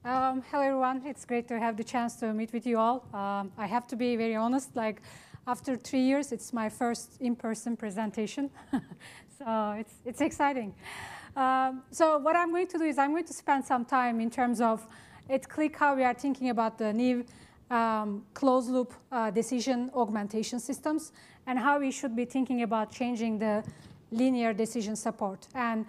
Hello, everyone. It's great to have the chance to meet with you all. I have to be very honest, like after 3 years, it's my first in-person presentation. So it's exciting. So what I'm going to do is I'm going to spend some time in terms of at Qlik how we are thinking about the new closed loop decision augmentation systems and how we should be thinking about changing the linear decision support. And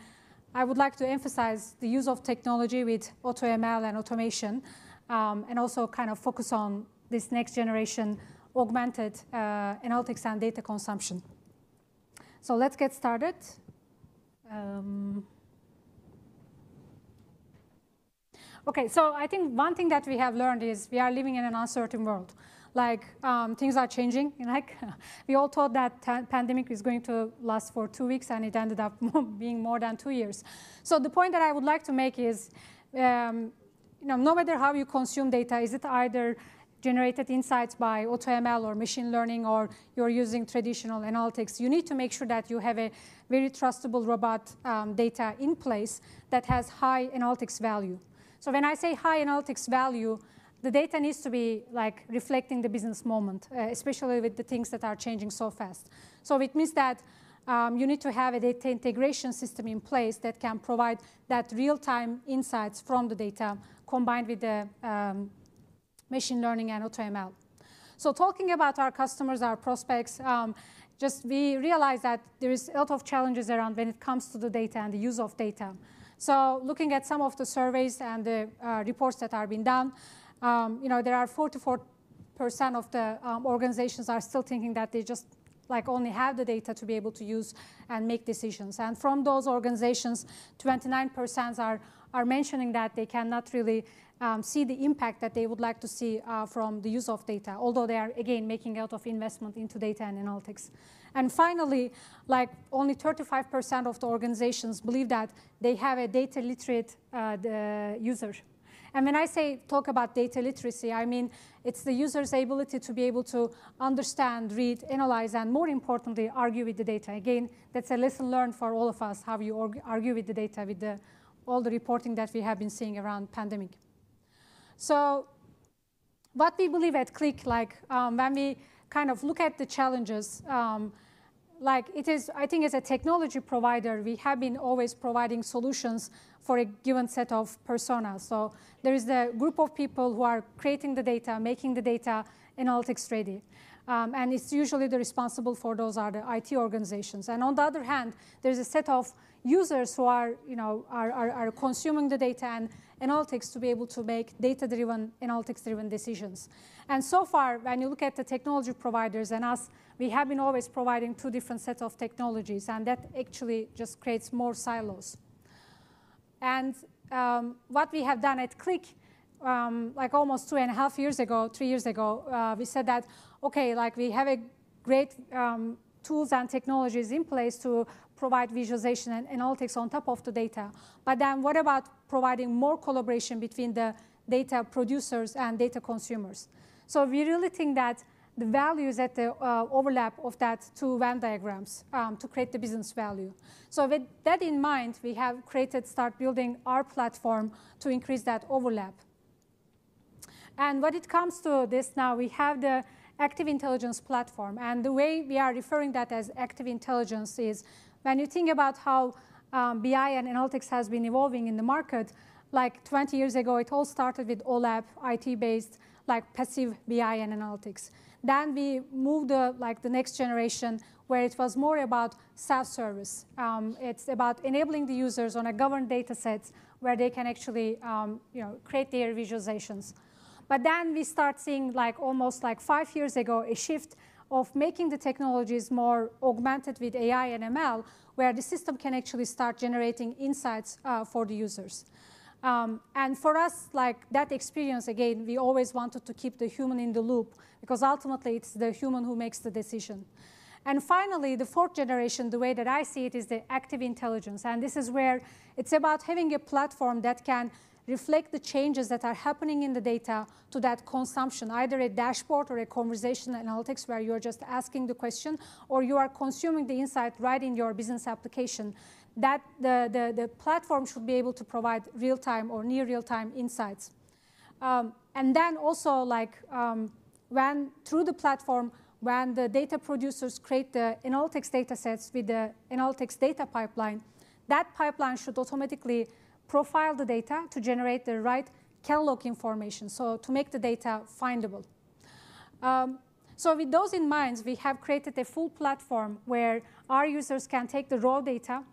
I would like to emphasize the use of technology with AutoML and automation, and also kind of focus on this next generation augmented analytics and data consumption. So let's get started. Okay, so I think one thing that we have learned is we are living in an uncertain world. Like things are changing. Like we all thought that pandemic is going to last for 2 weeks, and it ended up being more than 2 years. So the point that I would like to make is, no matter how you consume data, is it either generated insights by AutoML or machine learning, or you're using traditional analytics, you need to make sure that you have a very trustable, robust data in place that has high analytics value. So when I say high analytics value, the data needs to be like reflecting the business moment, especially with the things that are changing so fast. So it means that you need to have a data integration system in place that can provide that real-time insights from the data combined with the machine learning and AutoML. So talking about our customers, our prospects, we realize that there is a lot of challenges around when it comes to the data and the use of data. So looking at some of the surveys and the reports that are being done, there are 44% of the organizations are still thinking that they just only have the data to be able to use and make decisions. And from those organizations, 29% are mentioning that they cannot really see the impact that they would like to see from the use of data, although they are, again, making a lot of investment into data and analytics. And finally, only 35% of the organizations believe that they have a data literate user. And when I talk about data literacy, I mean it's the user's ability to be able to understand, read, analyze, and more importantly, argue with the data. Again, that's a lesson learned for all of us, how you argue with the data with all the reporting that we have been seeing around pandemic. So what we believe at Qlik, when we kind of look at the challenges, I think as a technology provider, we have been always providing solutions for a given set of personas. So there is the group of people who are creating the data, making the data analytics ready. And it's usually the responsible for those are the IT organizations. And on the other hand, there's a set of users who are consuming the data and analytics to be able to make data-driven, analytics-driven decisions. And so far, when you look at the technology providers and us, we have been always providing 2 different sets of technologies, and that actually just creates more silos. And what we have done at Qlik, almost 2.5 years ago, 3 years ago, we said that, okay, we have a great tools and technologies in place to provide visualization and analytics on top of the data. But then what about providing more collaboration between the data producers and data consumers? So we really think that the value is at the overlap of that 2 Venn diagrams to create the business value. So with that in mind, we have start building our platform to increase that overlap. And when it comes to this now, we have the Active Intelligence platform. And the way we are referring that as Active Intelligence is when you think about how BI and analytics has been evolving in the market, 20 years ago, it all started with OLAP, IT-based, passive BI and analytics. Then we moved the next generation where it was more about self-service. It's about enabling the users on a governed data sets where they can actually create their visualizations. But then we start seeing almost 5 years ago a shift of making the technologies more augmented with AI and ML, where the system can actually start generating insights for the users. And for us, that experience, again, we always wanted to keep the human in the loop, because ultimately it's the human who makes the decision. And finally, the 4th generation, the way that I see it, is the Active Intelligence. And this is where it's about having a platform that can reflect the changes that are happening in the data to that consumption, either a dashboard or a conversational analytics where you're just asking the question, or you are consuming the insight right in your business application. That the platform should be able to provide real-time or near real-time insights. And then also, like, when through the platform, when the data producers create the analytics data sets with the analytics data pipeline, that pipeline should automatically profile the data to generate the right catalog information, so to make the data findable. So with those in mind, we have created a full platform where our users can take the raw data,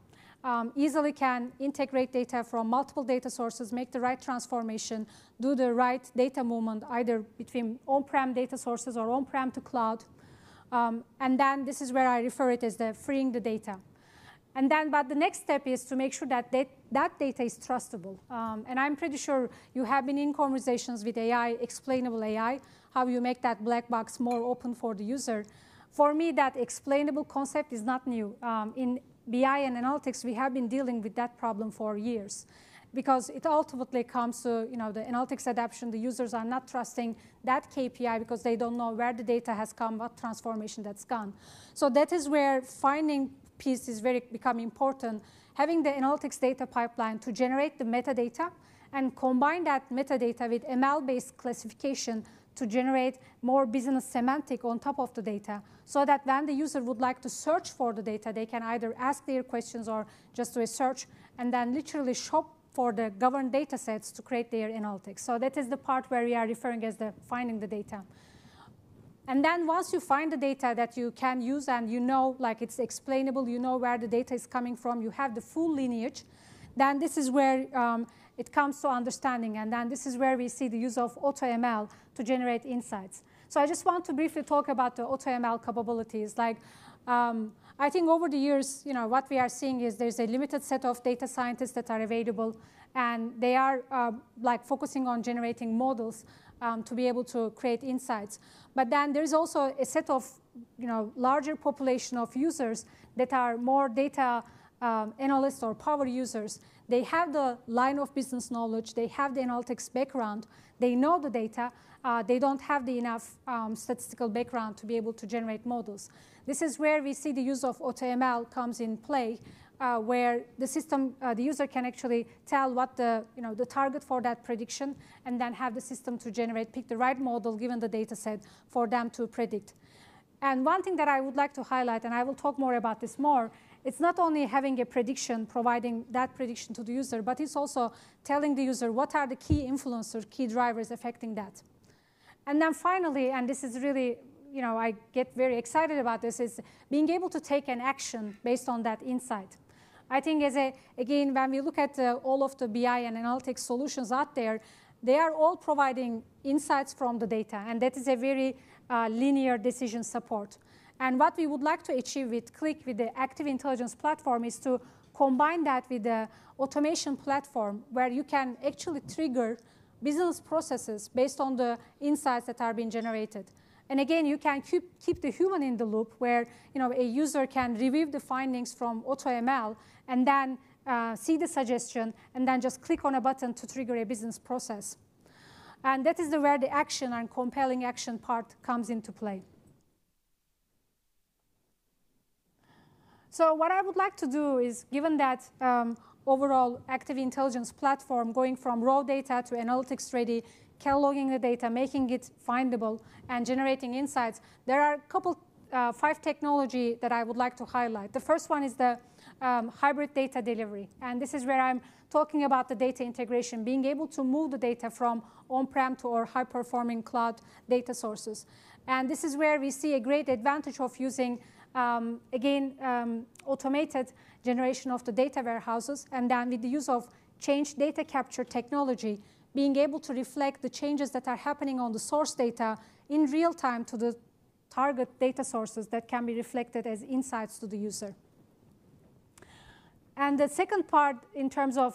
easily can integrate data from multiple data sources, make the right transformation, do the right data movement, either between on-prem data sources or on-prem to cloud. And then this is where I refer it as the freeing the data. And then, but the next step is to make sure that that data is trustable. And I'm pretty sure you have been in conversations with AI, explainable AI, how you make that black box more open for the user. For me, that explainable concept is not new. In BI and analytics, we have been dealing with that problem for years, because it ultimately comes to the analytics adoption. The users are not trusting that KPI because they don't know where the data has come, what transformation that's gone. So that is where finding piece is becoming important. Having the analytics data pipeline to generate the metadata and combine that metadata with ML-based classification to generate more business semantic on top of the data, so that when the user would like to search for the data, they can either ask their questions or just do a search and then literally shop for the governed data sets to create their analytics. So that is the part where we are referring as the finding the data. And then once you find the data that you can use and like it's explainable, you know where the data is coming from, you have the full lineage, then this is where it comes to understanding. And then this is where we see the use of AutoML to generate insights. So I just want to briefly talk about the AutoML capabilities. Like, I think over the years, what we are seeing is there's a limited set of data scientists that are available, and they are like focusing on generating models to be able to create insights. But then there's also a set of larger population of users that are more data analysts or power users. They have the line of business knowledge, they have the analytics background, they know the data, they don't have the enough statistical background to be able to generate models. This is where we see the use of AutoML comes in play, where the system, the user can actually tell what the target for that prediction, and then have the system to pick the right model given the data set for them to predict. And one thing that I would like to highlight, and I will talk more about this more, it's not only having a prediction, providing that prediction to the user, but it's also telling the user what are the key influencers, key drivers affecting that. And then finally, and this is really, I get very excited about this, is being able to take an action based on that insight. I think again, when we look at all of the BI and analytics solutions out there, they are all providing insights from the data, and that is a very linear decision support. And what we would like to achieve with Qlik, with the Active Intelligence platform, is to combine that with the automation platform, where you can actually trigger business processes based on the insights that are being generated. And again, you can keep the human in the loop, where a user can review the findings from AutoML and then see the suggestion and then just click on a button to trigger a business process. And that is where the action and compelling action part comes into play. So what I would like to do is, given that overall Active Intelligence platform, going from raw data to analytics ready, cataloging the data, making it findable, and generating insights, there are a couple, 5 technology that I would like to highlight. The first one is the hybrid data delivery. And this is where I'm talking about the data integration, being able to move the data from on-prem to our high-performing cloud data sources. And this is where we see a great advantage of using, automated generation of the data warehouses, and then with the use of change data capture technology, being able to reflect the changes that are happening on the source data in real time to the target data sources that can be reflected as insights to the user. And the second part in terms of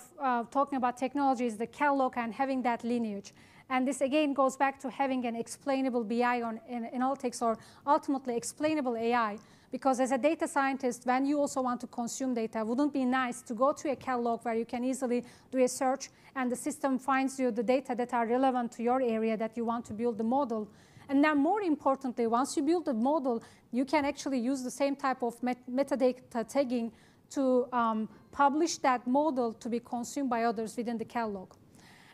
talking about technology is the catalog and having that lineage. And this again goes back to having an explainable BI on analytics, or ultimately explainable AI. Because as a data scientist, when you also want to consume data, wouldn't it be nice to go to a catalog where you can easily do a search and the system finds you the data that are relevant to your area that you want to build the model. And then more importantly, once you build the model, you can actually use the same type of metadata tagging to publish that model to be consumed by others within the catalog.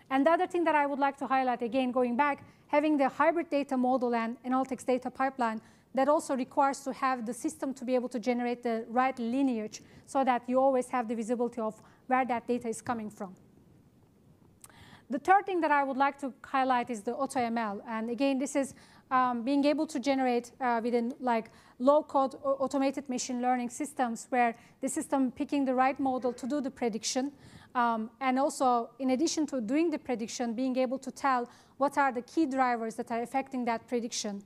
And the other thing that I would like to highlight, again, going back, having the hybrid data model and analytics data pipeline, that also requires to have the system to be able to generate the right lineage so that you always have the visibility of where that data is coming from. The third thing that I would like to highlight is the AutoML. And again, this is being able to generate within like low-code automated machine learning systems where the system picking the right model to do the prediction. And also, in addition to doing the prediction, being able to tell what are the key drivers that are affecting that prediction.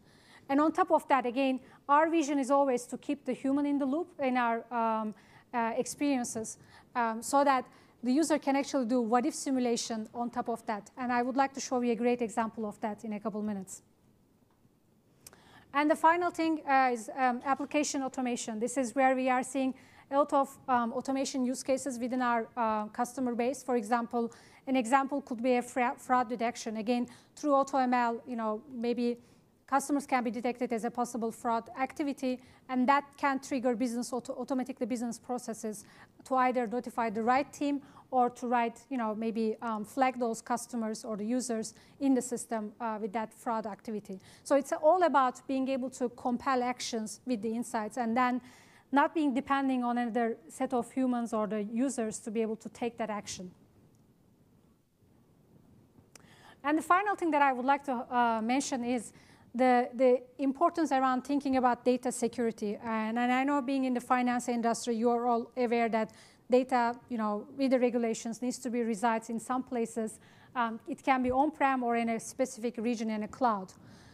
And on top of that, again, our vision is always to keep the human in the loop in our experiences so that the user can actually do what-if simulation on top of that. And I would like to show you a great example of that in a couple minutes. And the final thing is application automation. This is where we are seeing a lot of automation use cases within our customer base. For example, an example could be a fraud detection. Again, through AutoML, maybe customers can be detected as a possible fraud activity, and that can trigger automatically business processes to either notify the right team or to maybe flag those customers or the users in the system with that fraud activity. So it's all about being able to compel actions with the insights and then not being depending on another set of humans or the users to be able to take that action. And the final thing that I would like to mention is the importance around thinking about data security. And I know being in the finance industry, you are all aware that data, with the regulations, needs to be resides in some places. It can be on-prem or in a specific region in a cloud.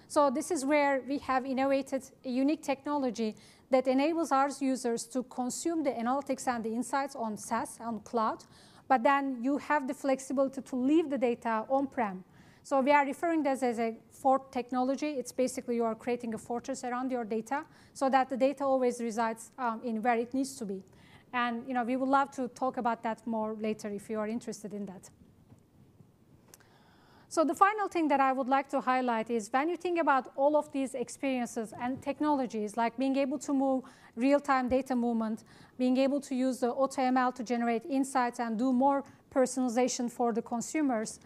So this is where we have innovated a unique technology that enables our users to consume the analytics and the insights on SaaS, on cloud, but then you have the flexibility to leave the data on-prem. So we are referring to this as a fort technology. It's basically you are creating a fortress around your data so that the data always resides in where it needs to be. And we would love to talk about that more later if you are interested in that. So the final thing that I would like to highlight is when you think about all of these experiences and technologies, like being able to move real-time data movement, being able to use the AutoML to generate insights and do more personalization for the consumers,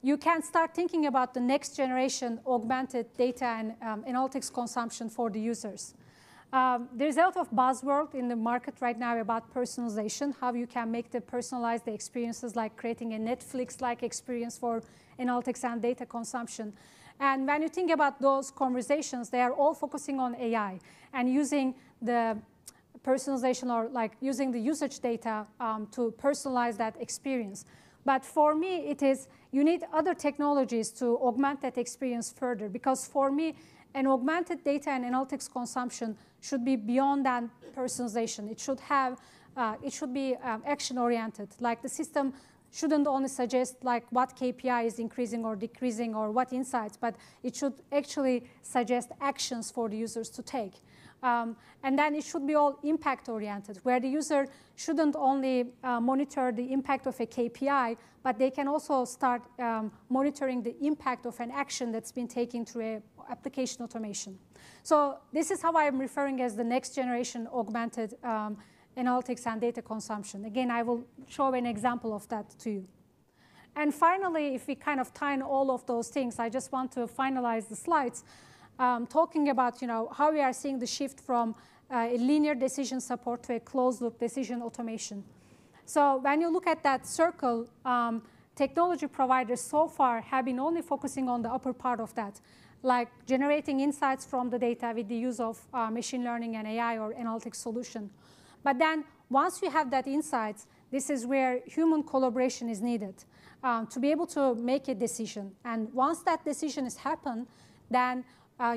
you can start thinking about the next generation augmented data and analytics consumption for the users. There's a lot of buzzword in the market right now about personalization, how you can make the personalized experiences, like creating a Netflix-like experience for analytics and data consumption. And when you think about those conversations, they are all focusing on AI and using the personalization or using the usage data to personalize that experience. But for me, it is you need other technologies to augment that experience further, because for me, an augmented data and analytics consumption should be beyond that personalization. It should be action-oriented. Like the system shouldn't only suggest what KPI is increasing or decreasing or what insights, but it should actually suggest actions for the users to take. And then it should be all impact-oriented, where the user shouldn't only monitor the impact of a KPI, but they can also start monitoring the impact of an action that's been taken through an application automation. So this is how I'm referring as the next generation augmented analytics and data consumption. Again, I will show an example of that to you. And finally, if we kind of tie in all of those things, I just want to finalize the slides talking about how we are seeing the shift from a linear decision support to a closed-loop decision automation. So when you look at that circle, technology providers so far have been only focusing on the upper part of that, like generating insights from the data with the use of machine learning and AI or analytics solution. But then once you have that insights, this is where human collaboration is needed to be able to make a decision. And once that decision has happened, then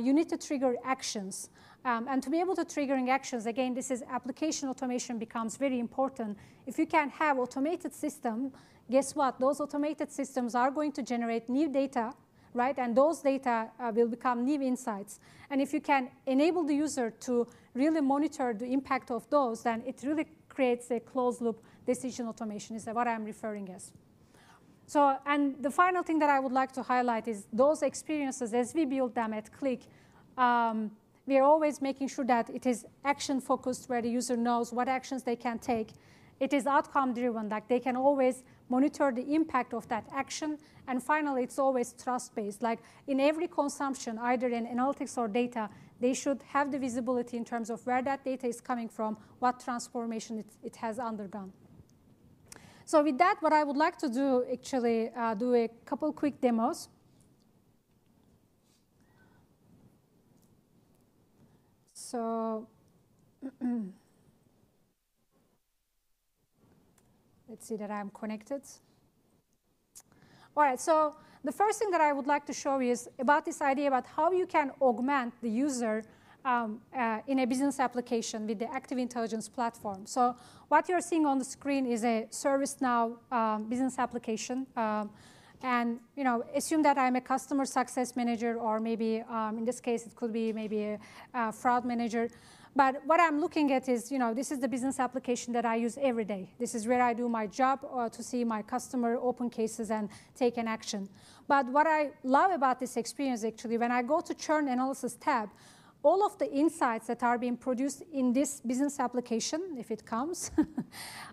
you need to trigger actions. And to be able to triggering actions, again, this is application automation becomes very important. If you can have automated system, guess what? Those automated systems are going to generate new data, right? And those data will become new insights. And if you can enable the user to really monitor the impact of those, then it really creates a closed-loop decision automation, is what I'm referring as. So, and the final thing that I would like to highlight is those experiences, as we build them at Qlik, we are always making sure that it is action-focused, where the user knows what actions they can take. It is outcome-driven, like they can always monitor the impact of that action. And finally, it's always trust-based. Like in every consumption, either in analytics or data, they should have the visibility in terms of where that data is coming from, what transformation it has undergone. So with that, what I would like to do, actually, do a couple quick demos. So let's see that I'm connected. All right, so the first thing that I would like to show you is about this idea about how you can augment the user in a business application with the Active Intelligence platform. So what you're seeing on the screen is a ServiceNow business application. And assume that I'm a customer success manager, or maybe in this case it could be maybe a fraud manager. But what I'm looking at is, this is the business application that I use every day. This is where I do my job to see my customer open cases and take an action. But what I love about this experience, actually, when I go to Churn Analysis tab, all of the insights that are being produced in this business application, if it comes,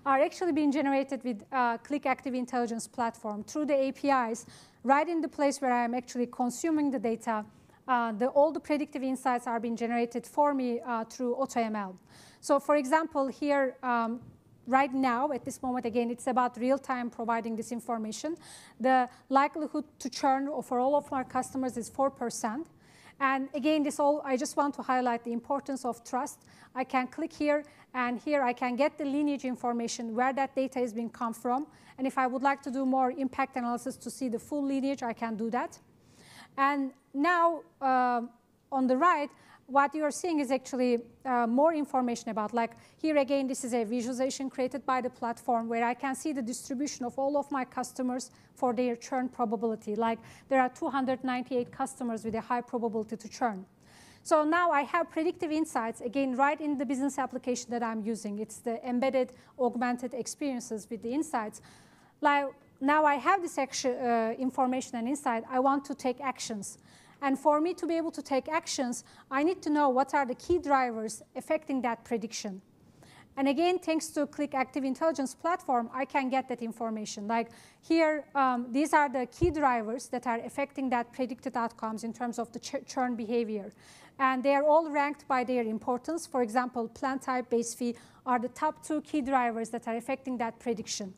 are actually being generated with Qlik Active Intelligence platform through the APIs, right in the place where I'm actually consuming the data. All the predictive insights are being generated for me through AutoML. So for example, here, right now, at this moment, again, it's about real-time providing this information. The likelihood to churn for all of our customers is 4%. And again, I just want to highlight the importance of trust. I can click here, and here I can get the lineage information, where that data is being come from. And if I would like to do more impact analysis to see the full lineage, I can do that. And now, on the right, what you are seeing is actually more information about, like here again, this is a visualization created by the platform where I can see the distribution of all of my customers for their churn probability. Like there are 298 customers with a high probability to churn. So now I have predictive insights, again, right in the business application that I'm using. It's the embedded augmented experiences with the insights. Like, now I have this information and insight. I want to take actions. And for me to be able to take actions, I need to know what are the key drivers affecting that prediction. And again, thanks to Qlik Active Intelligence platform, I can get that information. Like here, these are the key drivers that are affecting that predicted outcomes in terms of the churn behavior. And they are all ranked by their importance. For example, plan type, base fee are the top 2 key drivers that are affecting that prediction.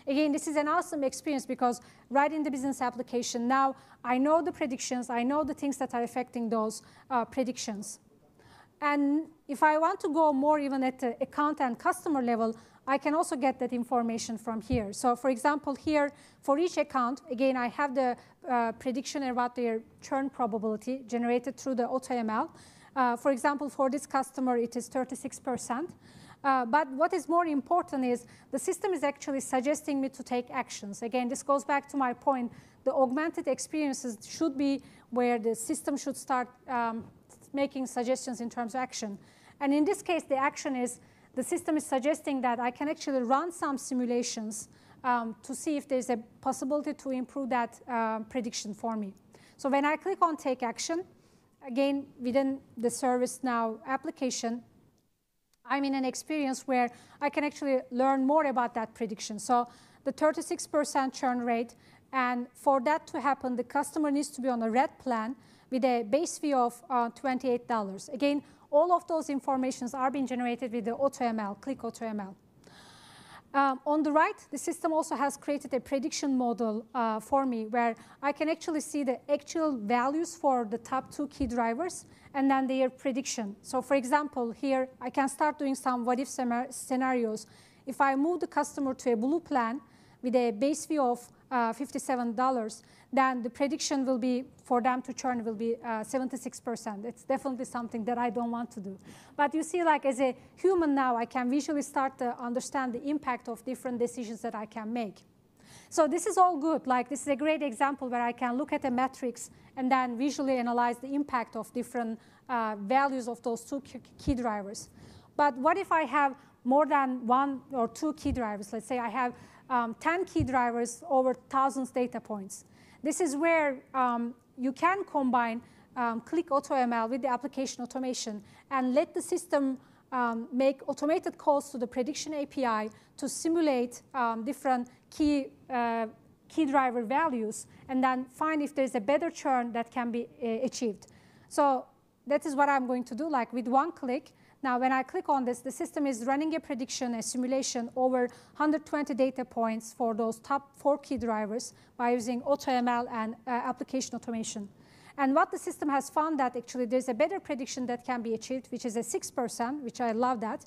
Again, this is an awesome experience because right in the business application, now I know the predictions, I know the things that are affecting those predictions. And if I want to go more even at the account and customer level, I can also get that information from here. So for example, here, for each account, again, I have the prediction about their churn probability generated through the AutoML. For example, for this customer, it is 36%. But what is more important is the system is actually suggesting me to take actions. Again, this goes back to my point. The augmented experiences should be where the system should start making suggestions in terms of action. And in this case, the action is the system is suggesting that I can actually run some simulations to see if there's a possibility to improve that prediction for me. So when I click on Take Action, again, within the ServiceNow application, I'm in an experience where I can actually learn more about that prediction. So the 36% churn rate, and for that to happen, the customer needs to be on a red plan with a base fee of $28. Again, all of those informations are being generated with the AutoML, Qlik AutoML. On the right, the system also has created a prediction model for me where I can actually see the actual values for the top 2 key drivers and then their prediction. So for example, here I can start doing some what-if scenarios. If I move the customer to a blue plan with a base fee of $57, then the prediction will be, for them to churn, will be 76%. It's definitely something that I don't want to do. But you see, like as a human now, I can visually start to understand the impact of different decisions that I can make. So this is all good. Like this is a great example where I can look at the metrics and then visually analyze the impact of different values of those 2 key drivers. But what if I have more than 1 or 2 key drivers? Let's say I have 10 key drivers over thousands data points. This is where you can combine Qlik AutoML with the application automation and let the system make automated calls to the prediction API to simulate different key driver values, and then find if there's a better churn that can be achieved. So that is what I'm going to do, like with one click. Now, when I click on this, the system is running a prediction, a simulation over 120 data points for those top 4 key drivers by using AutoML and application automation. And what the system has found that actually there's a better prediction that can be achieved, which is a 6%, which I love that.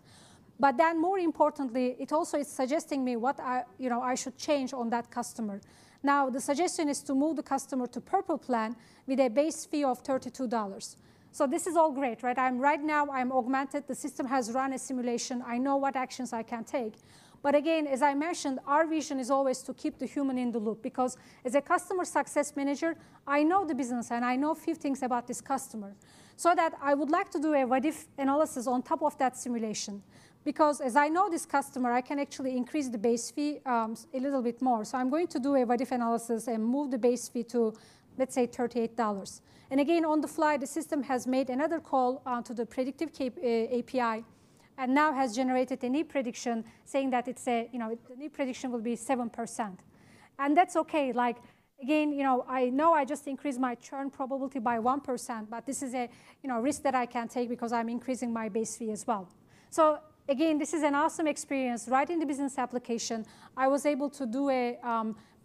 But then more importantly, it also is suggesting me what I should change on that customer. Now, the suggestion is to move the customer to Purple plan with a base fee of $32. So this is all great, right? Right now, I'm augmented. The system has run a simulation. I know what actions I can take. But again, as I mentioned, our vision is always to keep the human in the loop, because as a customer success manager, I know the business and I know a few things about this customer. So that I would like to do a what-if analysis on top of that simulation. Because as I know this customer, I can actually increase the base fee a little bit more. So I'm going to do a what-if analysis and move the base fee to, let's say, $38. And again, on the fly, the system has made another call to the predictive API, and now has generated a new prediction saying that it's the new prediction will be 7%. And that's okay. Like, again, I know I just increased my churn probability by 1%, but this is a risk that I can take because I'm increasing my base fee as well. So again, this is an awesome experience right in the business application. I was able to do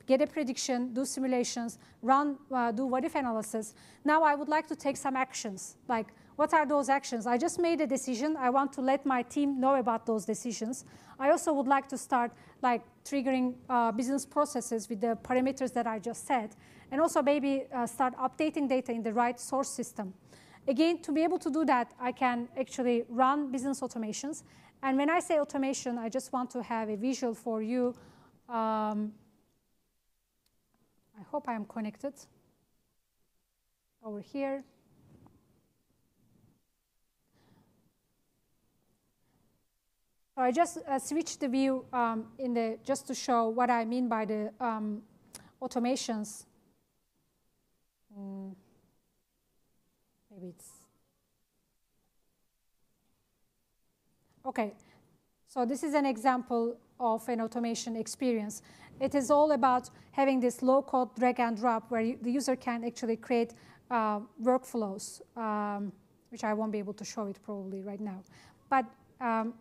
get a prediction, do simulations, do what-if analysis. Now I would like to take some actions. Like, what are those actions? I just made a decision. I want to let my team know about those decisions. I also would like to start triggering business processes with the parameters that I just said, and also maybe start updating data in the right source system. Again, to be able to do that, I can actually run business automations. And when I say automation, I just want to have a visual for you. I hope I am connected over here. So I just switched the view just to show what I mean by the automations. Maybe it's okay. So this is an example of an automation experience. It is all about having this low-code drag and drop where the user can actually create workflows, which I won't be able to show it probably right now. But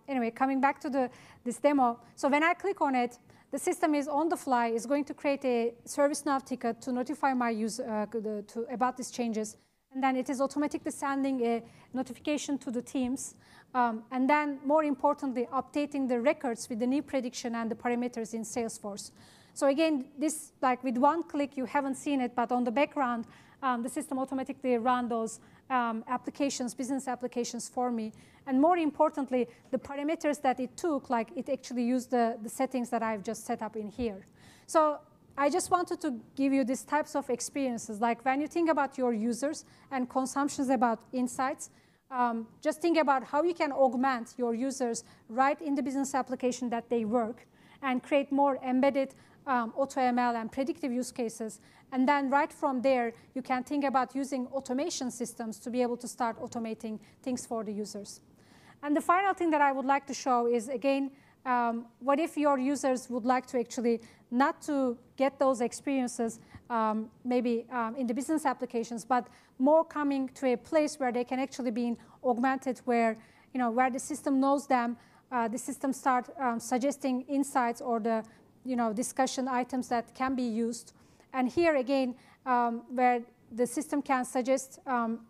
anyway, coming back to this demo, so when I click on it, the system is on the fly, is going to create a ServiceNow ticket to notify my user about these changes. And then it is automatically sending a notification to the teams. And then, more importantly, updating the records with the new prediction and the parameters in Salesforce. So again, this, like with one click, you haven't seen it, but on the background, the system automatically ran those applications, business applications for me. And more importantly, the parameters that it took, like it actually used the settings that I've just set up in here. So I just wanted to give you these types of experiences. Like when you think about your users and consumptions about insights, just think about how you can augment your users right in the business application that they work and create more embedded AutoML and predictive use cases. And then right from there, you can think about using automation systems to be able to start automating things for the users. And the final thing that I would like to show is, again, what if your users would like to actually not to get those experiences maybe in the business applications, but more coming to a place where they can actually be augmented, where the system knows them, the system start suggesting insights or the discussion items that can be used. And here again, where the system can suggest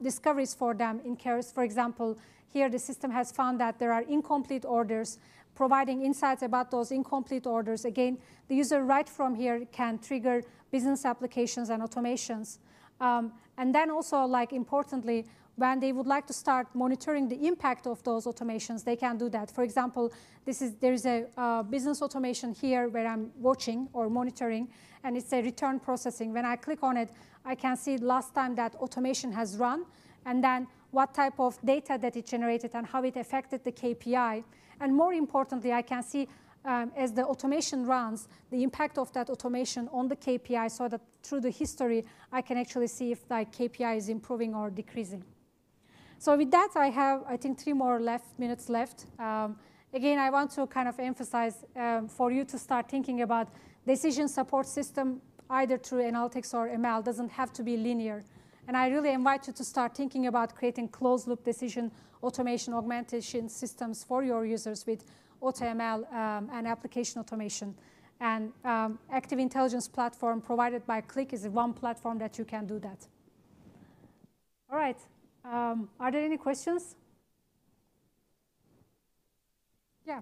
discoveries for them in cases. For example, here the system has found that there are incomplete orders, providing insights about those incomplete orders. Again, the user right from here can trigger business applications and automations. And then also, like importantly, when they would like to start monitoring the impact of those automations, they can do that. For example, there's a business automation here where I'm watching or monitoring, and it's a return processing. When I click on it, I can see last time that automation has run, and then what type of data that it generated and how it affected the KPI. And more importantly, I can see as the automation runs, the impact of that automation on the KPI, so that through the history, I can actually see if the KPI is improving or decreasing. So with that, I have, I think, 3 more minutes left. Again, I want to kind of emphasize for you to start thinking about decision support system, either through analytics or ML, doesn't have to be linear. And I really invite you to start thinking about creating closed-loop decision automation augmentation systems for your users with AutoML and application automation. And Active Intelligence platform provided by Qlik is one platform that you can do that. All right. Are there any questions? Yeah.